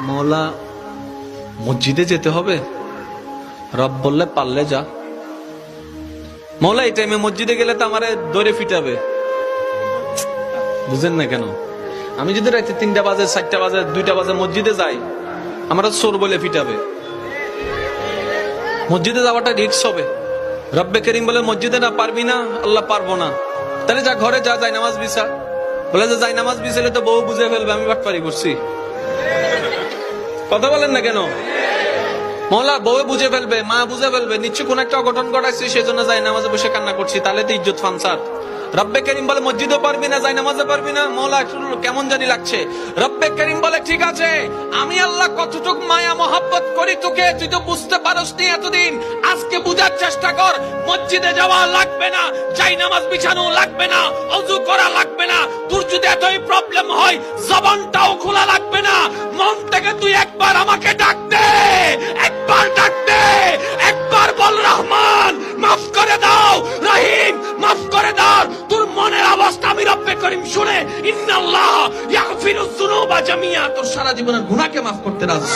মওলা মসজিদে যেতে হবে? রব বললে পারলে যা। মওলা এই টাইমে মসজিদে গেলে তো আমারে দৌড়ে ফিটাবে। বুঝেন না কেন? আমি যদি রাতে 3টা বাজে, 4টা বাজে, 2টা বাজে মসজিদে যাই, আমরা চোর বলে ফিটাবে। মসজিদে যাওয়াটা রিস্ক হবে। রব্বে করিম বলে মসজিদে না পারবি না, আল্লাহ পারবো না, তাহলে যা ঘরে যা, যাই নামাজ বিছা। বলে যে যাই নামাজ বিছালে তো বউ বুঝে ফেলবে আমি বাটপারি করছি। কথা বলেন না কেন? মওলা বউ বুঝে ফেলবে, মা বুঝে ফেলবে, নিশ্চয় কোন একটা অঘটন ঘটাইছি, সেজন্য যাই নামাজে বসে কান্না করছি, তাহলে তো ইজ্জত ফানসাদ। রব্বে করিম বলে মসজিদও পারবি না, যাই নামাজে পারবি না। মওলা কেমন জানি লাগছে। রব্বে করিম বলে ঠিক আছে, আমি আল্লাহ কতটুক মায়া মহব্বত করি তোকে, তুই তো বুঝতে পারস নি এতদিন, আজকে বুঝার চেষ্টা কর। মসজিদে যাওয়া লাগবে না, যাই নামাজ বিছানো লাগবে না, ওযু করা লাগবে না। তোর যদি এতই প্রবলেম হয়, জবানটাও খোলা লাগবে না। মন থেকে তুই একবার আমাকে ডাক দে, একবার ডাক দে, একবার বল রহমান মাফ করে দাও, রহিম মাফ করে দাও। তোর মনের অবস্থা আমি রব্বে করিম শুনে, ইন্নাল্লাহ ইয়াগফিরুজ যুনুবা জামিয়া, তোর সারা জীবনের গুনাহকে মাফ করতে রাজি।